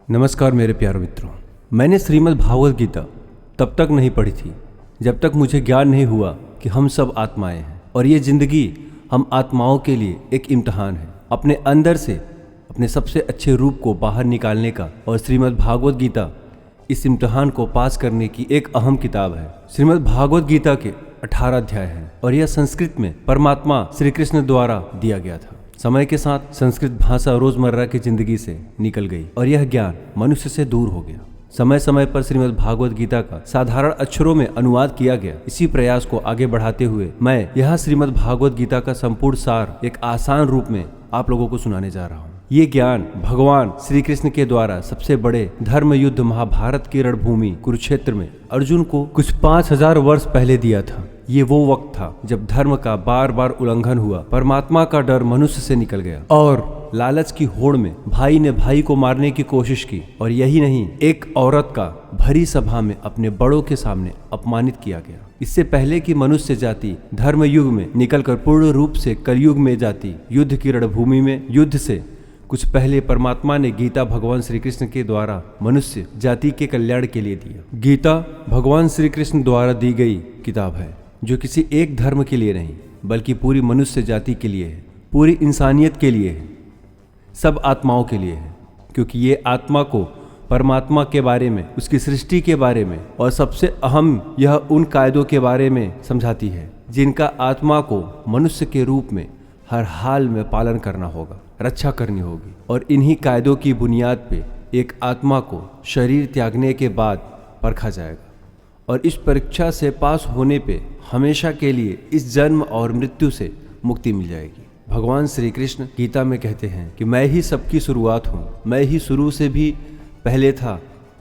नमस्कार मेरे प्यारे मित्रों। मैंने श्रीमद् भागवत गीता तब तक नहीं पढ़ी थी जब तक मुझे ज्ञान नहीं हुआ कि हम सब आत्माएं हैं और ये जिंदगी हम आत्माओं के लिए एक इम्तहान है, अपने अंदर से अपने सबसे अच्छे रूप को बाहर निकालने का। और श्रीमद् भागवत गीता इस इम्तहान को पास करने की एक अहम किताब है। श्रीमद् भागवत गीता के 18 अध्याय हैं और यह संस्कृत में परमात्मा श्री कृष्ण द्वारा दिया गया था। समय के साथ संस्कृत भाषा रोजमर्रा की जिंदगी से निकल गई और यह ज्ञान मनुष्य से दूर हो गया। समय समय पर श्रीमद् भागवत गीता का साधारण अक्षरों में अनुवाद किया गया। इसी प्रयास को आगे बढ़ाते हुए मैं यहाँ श्रीमद् भागवत गीता का संपूर्ण सार एक आसान रूप में आप लोगों को सुनाने जा रहा हूँ। ये ज्ञान भगवान श्री कृष्ण के द्वारा सबसे बड़े धर्म युद्ध महाभारत की रणभूमि कुरुक्षेत्र में अर्जुन को कुछ 5000 वर्ष पहले दिया था। ये वो वक्त था जब धर्म का बार बार उल्लंघन हुआ, परमात्मा का डर मनुष्य से निकल गया और लालच की होड़ में भाई ने भाई को मारने की कोशिश की। और यही नहीं, एक औरत का भरी सभा में अपने बड़ों के सामने अपमानित किया गया। इससे पहले कि मनुष्य जाति धर्म युग में निकलकर पूर्ण रूप से कलयुग में जाती युद्ध की रणभूमि में, युद्ध से कुछ पहले परमात्मा ने गीता भगवान श्री कृष्ण के द्वारा मनुष्य जाति के कल्याण के लिए दिया। गीता भगवान श्री कृष्ण द्वारा दी गई किताब है जो किसी एक धर्म के लिए नहीं बल्कि पूरी मनुष्य जाति के लिए है, पूरी इंसानियत के लिए है, सब आत्माओं के लिए है। क्योंकि ये आत्मा को परमात्मा के बारे में, उसकी सृष्टि के बारे में और सबसे अहम यह उन कायदों के बारे में समझाती है जिनका आत्मा को मनुष्य के रूप में हर हाल में पालन करना होगा, रक्षा करनी होगी। और इन्हीं कायदों की बुनियाद पे एक आत्मा को शरीर त्यागने के बाद परखा जाएगा और इस परीक्षा से पास होने पे हमेशा के लिए इस जन्म और मृत्यु से मुक्ति मिल जाएगी। भगवान श्री कृष्ण गीता में कहते हैं कि मैं ही सबकी शुरुआत हूँ, मैं ही शुरू से भी पहले था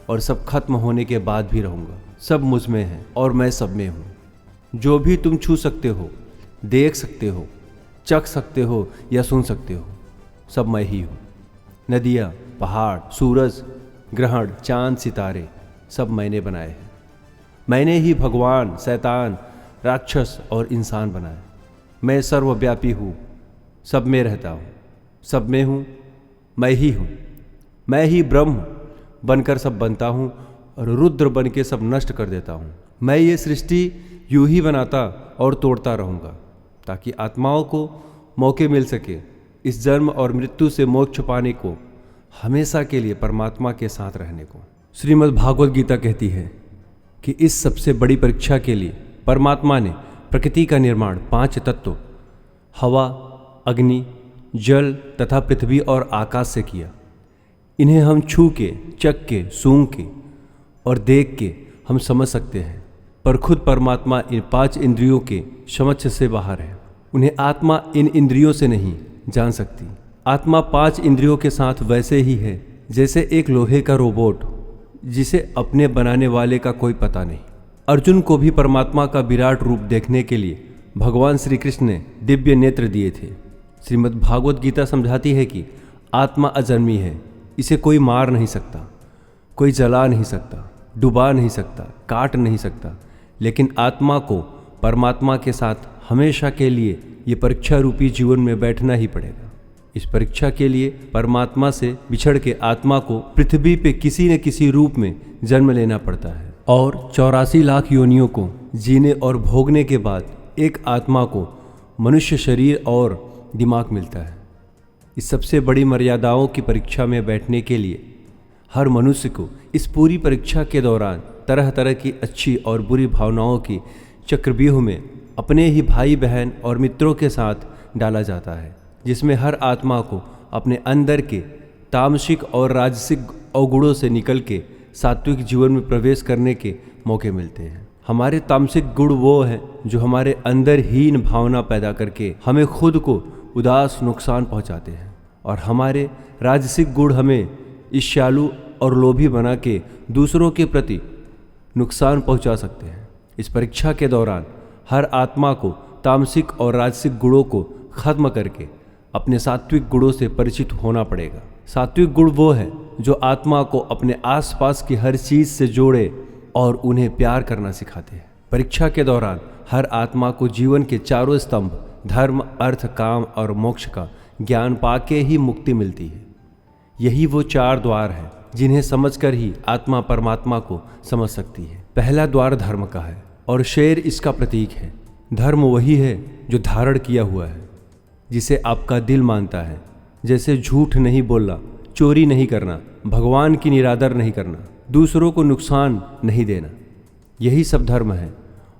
और सब खत्म होने के बाद भी रहूँगा। सब मुझ में है और मैं सब में हूँ। जो भी तुम छू सकते हो, देख सकते हो, चख सकते हो या सुन सकते हो, सब मैं ही हूँ। नदियाँ, पहाड़, सूरज, ग्रहण, चांद, सितारे सब मैंने बनाए हैं। मैंने ही भगवान, शैतान, राक्षस और इंसान बनाए। मैं सर्वव्यापी हूँ, सब में रहता हूँ, सब में हूँ, मैं ही हूँ। मैं ही ब्रह्म बनकर सब बनता हूँ और रुद्र बन के सब नष्ट कर देता हूँ। मैं ये सृष्टि यूं ही बनाता और तोड़ता रहूँगा ताकि आत्माओं को मौके मिल सके इस जन्म और मृत्यु से मोक्ष पाने को, हमेशा के लिए परमात्मा के साथ रहने को। श्रीमद् भागवत गीता कहती है कि इस सबसे बड़ी परीक्षा के लिए परमात्मा ने प्रकृति का निर्माण 5 तत्व हवा, अग्नि, जल तथा पृथ्वी और आकाश से किया। इन्हें हम छू के, चख के, सूंघ के और देख के हम समझ सकते हैं, पर खुद परमात्मा इन 5 इंद्रियों के समझ से बाहर है। उन्हें आत्मा इन इंद्रियों से नहीं जान सकती। आत्मा 5 इंद्रियों के साथ वैसे ही है जैसे एक लोहे का रोबोट जिसे अपने बनाने वाले का कोई पता नहीं। अर्जुन को भी परमात्मा का विराट रूप देखने के लिए भगवान श्री कृष्ण ने दिव्य नेत्र दिए थे। श्रीमद् भागवत गीता समझाती है कि आत्मा अजन्मी है, इसे कोई मार नहीं सकता, कोई जला नहीं सकता, डुबा नहीं सकता, काट नहीं सकता। लेकिन आत्मा को परमात्मा के साथ हमेशा के लिए ये परीक्षा रूपी जीवन में बैठना ही पड़ेगा। इस परीक्षा के लिए परमात्मा से बिछड़ के आत्मा को पृथ्वी पे किसी न किसी रूप में जन्म लेना पड़ता है और 84 लाख योनियों को जीने और भोगने के बाद एक आत्मा को मनुष्य शरीर और दिमाग मिलता है। इस सबसे बड़ी मर्यादाओं की परीक्षा में बैठने के लिए हर मनुष्य को इस पूरी परीक्षा के दौरान तरह तरह की अच्छी और बुरी भावनाओं की चक्रव्यूह में अपने ही भाई बहन और मित्रों के साथ डाला जाता है, जिसमें हर आत्मा को अपने अंदर के तामसिक और राजसिक अवगुणों से निकल के सात्विक जीवन में प्रवेश करने के मौके मिलते हैं। हमारे तामसिक गुण वो हैं जो हमारे अंदर हीन भावना पैदा करके हमें खुद को उदास, नुकसान पहुंचाते हैं और हमारे राजसिक गुण हमें ईर्ष्यालु और लोभी बना के दूसरों के प्रति नुकसान पहुंचा सकते हैं। इस परीक्षा के दौरान हर आत्मा को तामसिक और राजसिक गुणों को खत्म करके अपने सात्विक गुणों से परिचित होना पड़ेगा। सात्विक गुण वो है जो आत्मा को अपने आसपास की हर चीज से जोड़े और उन्हें प्यार करना सिखाते हैं। परीक्षा के दौरान हर आत्मा को जीवन के 4 स्तंभ धर्म, अर्थ, काम और मोक्ष का ज्ञान पाके ही मुक्ति मिलती है। यही वो 4 द्वार हैं जिन्हें समझकर ही आत्मा परमात्मा को समझ सकती है। पहला द्वार धर्म का है और शेर इसका प्रतीक है। धर्म वही है जो धारण किया हुआ है, जिसे आपका दिल मानता है, जैसे झूठ नहीं बोलना, चोरी नहीं करना, भगवान की निरादर नहीं करना, दूसरों को नुकसान नहीं देना। यही सब धर्म है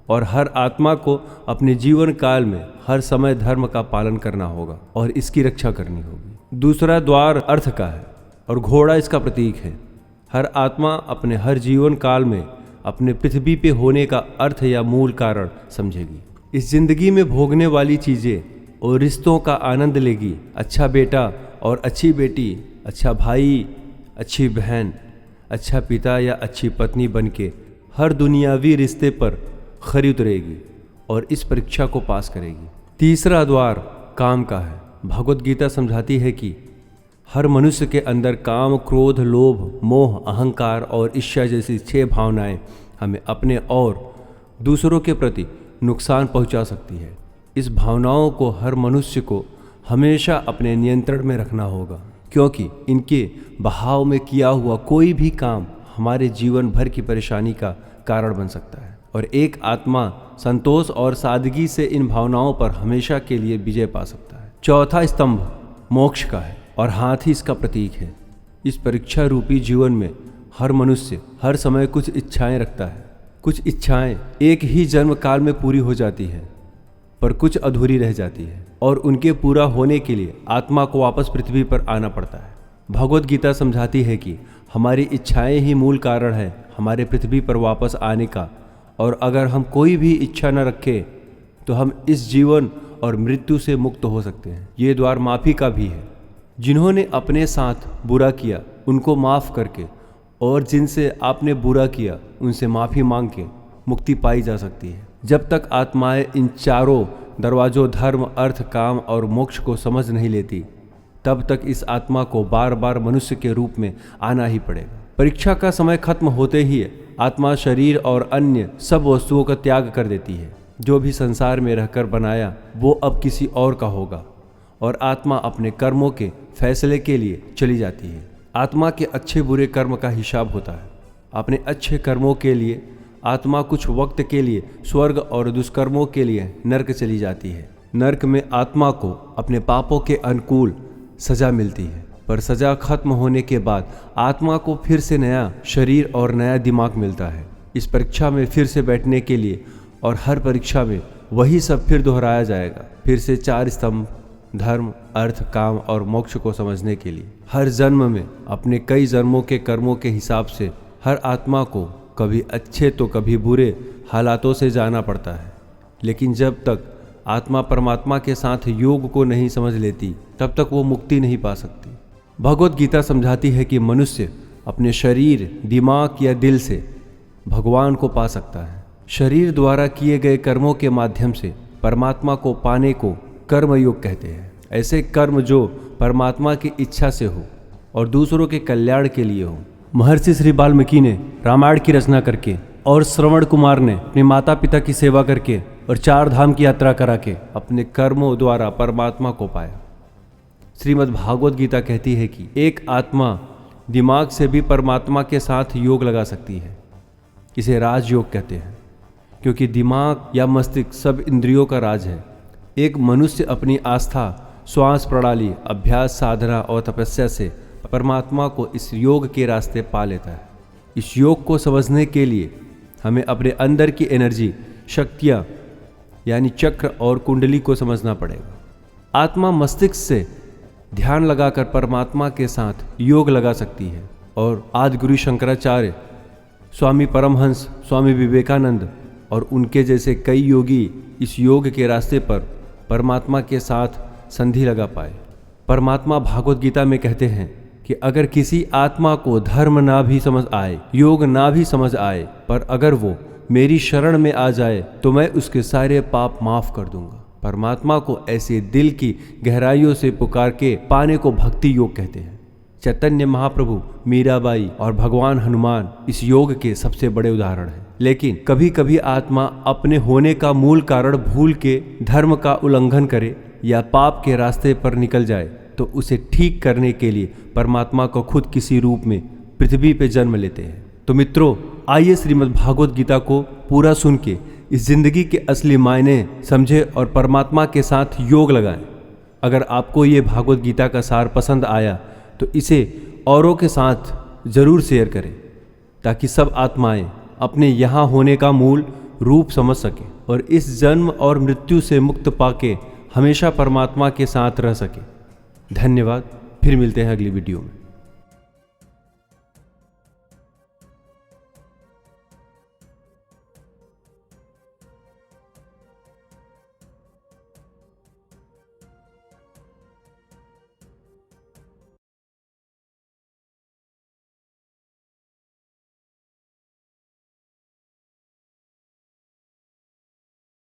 और हर आत्मा को अपने जीवन काल में हर समय धर्म का पालन करना होगा और इसकी रक्षा करनी होगी। दूसरा द्वार अर्थ का है और घोड़ा इसका प्रतीक है। हर आत्मा अपने हर जीवन काल में अपने पृथ्वी पे होने का अर्थ या मूल कारण समझेगी। इस जिंदगी में भोगने वाली चीज़ें और रिश्तों का आनंद लेगी। अच्छा बेटा और अच्छी बेटी, अच्छा भाई, अच्छी बहन, अच्छा पिता या अच्छी पत्नी बनके हर दुनियावी रिश्ते पर खरी उतरेगी और इस परीक्षा को पास करेगी। तीसरा द्वार काम का है। भगवत गीता समझाती है कि हर मनुष्य के अंदर काम, क्रोध, लोभ, मोह, अहंकार और ईर्ष्या जैसी 6 भावनाएं हमें अपने और दूसरों के प्रति नुकसान पहुंचा सकती है। इस भावनाओं को हर मनुष्य को हमेशा अपने नियंत्रण में रखना होगा, क्योंकि इनके बहाव में किया हुआ कोई भी काम हमारे जीवन भर की परेशानी का कारण बन सकता है। और एक आत्मा संतोष और सादगी से इन भावनाओं पर हमेशा के लिए विजय पा सकता है। चौथा स्तंभ मोक्ष का है और हाथी इसका प्रतीक है। इस परीक्षा रूपी जीवन में हर मनुष्य हर समय कुछ इच्छाएं रखता है। कुछ इच्छाएं एक ही जन्म काल में पूरी हो जाती है, पर कुछ अधूरी रह जाती है और उनके पूरा होने के लिए आत्मा को वापस पृथ्वी पर आना पड़ता है। भगवत गीता समझाती है कि हमारी इच्छाएं ही मूल कारण है हमारे पृथ्वी पर वापस आने का, और अगर हम कोई भी इच्छा न रखें तो हम इस जीवन और मृत्यु से मुक्त हो सकते हैं। ये द्वार माफ़ी का भी है। जिन्होंने अपने साथ बुरा किया उनको माफ़ करके और जिनसे आपने बुरा किया उनसे माफ़ी मांग के मुक्ति पाई जा सकती है। जब तक आत्माएं इन चारों दरवाज़ों धर्म, अर्थ, काम और मोक्ष को समझ नहीं लेती, तब तक इस आत्मा को बार बार मनुष्य के रूप में आना ही पड़ेगा। परीक्षा का समय खत्म होते ही आत्मा शरीर और अन्य सब वस्तुओं का त्याग कर देती है। जो भी संसार में रहकर बनाया वो अब किसी और का होगा और आत्मा अपने कर्मों के फैसले के लिए चली जाती है। आत्मा के अच्छे बुरे कर्म का हिसाब होता है। अपने अच्छे कर्मों के लिए आत्मा कुछ वक्त के लिए स्वर्ग और दुष्कर्मों के लिए नरक चली जाती है। नरक में आत्मा को अपने पापों के अनुकूल सजा मिलती है, पर सजा खत्म होने के बाद आत्मा को फिर से नया शरीर और नया दिमाग मिलता है इस परीक्षा में फिर से बैठने के लिए, और हर परीक्षा में वही सब फिर दोहराया जाएगा, फिर से 4 स्तंभ धर्म, अर्थ, काम और मोक्ष को समझने के लिए। हर जन्म में अपने कई जन्मों के कर्मों के हिसाब से हर आत्मा को कभी अच्छे तो कभी बुरे हालातों से जाना पड़ता है, लेकिन जब तक आत्मा परमात्मा के साथ योग को नहीं समझ लेती तब तक वो मुक्ति नहीं पा सकती। भगवत गीता समझाती है कि मनुष्य अपने शरीर, दिमाग या दिल से भगवान को पा सकता है। शरीर द्वारा किए गए कर्मों के माध्यम से परमात्मा को पाने को कर्मयोग कहते हैं। ऐसे कर्म जो परमात्मा की इच्छा से हो और दूसरों के कल्याण के लिए हो। महर्षि श्री वाल्मीकि ने रामायण की रचना करके और श्रवण कुमार ने अपने माता पिता की सेवा करके और 4 धाम की यात्रा करा के अपने कर्मों द्वारा परमात्मा को पाया। श्रीमद् भागवत गीता कहती है कि एक आत्मा दिमाग से भी परमात्मा के साथ योग लगा सकती है। इसे राजयोग कहते हैं, क्योंकि दिमाग या मस्तिष्क सब इंद्रियों का राज है। एक मनुष्य अपनी आस्था, श्वास प्रणाली, अभ्यास, साधना और तपस्या से परमात्मा को इस योग के रास्ते पा लेता है। इस योग को समझने के लिए हमें अपने अंदर की एनर्जी, शक्तियाँ यानी चक्र और कुंडली को समझना पड़ेगा। आत्मा मस्तिष्क से ध्यान लगाकर परमात्मा के साथ योग लगा सकती है, और आदि गुरु शंकराचार्य, स्वामी परमहंस, स्वामी विवेकानंद और उनके जैसे कई योगी इस योग के रास्ते पर परमात्मा के साथ संधि लगा पाए। परमात्मा भागवत गीता में कहते हैं कि अगर किसी आत्मा को धर्म ना भी समझ आए, योग ना भी समझ आए, पर अगर वो मेरी शरण में आ जाए तो मैं उसके सारे पाप माफ कर दूंगा। परमात्मा को ऐसे दिल की गहराइयों से पुकार के पाने को भक्ति योग कहते हैं। चैतन्य महाप्रभु, मीराबाई और भगवान हनुमान इस योग के सबसे बड़े उदाहरण हैं। लेकिन कभी कभी आत्मा अपने होने का मूल कारण भूल के धर्म का उल्लंघन करे या पाप के रास्ते पर निकल जाए, तो उसे ठीक करने के लिए परमात्मा को खुद किसी रूप में पृथ्वी पे जन्म लेते हैं। तो मित्रों, आइए श्रीमद् भागवत गीता को पूरा सुन के इस जिंदगी के असली मायने समझे और परमात्मा के साथ योग लगाएं। अगर आपको ये भागवत गीता का सार पसंद आया तो इसे औरों के साथ ज़रूर शेयर करें, ताकि सब आत्माएं अपने यहाँ होने का मूल रूप समझ सकें और इस जन्म और मृत्यु से मुक्त पाके हमेशा परमात्मा के साथ रह सकें। धन्यवाद। फिर मिलते हैं अगली वीडियो में।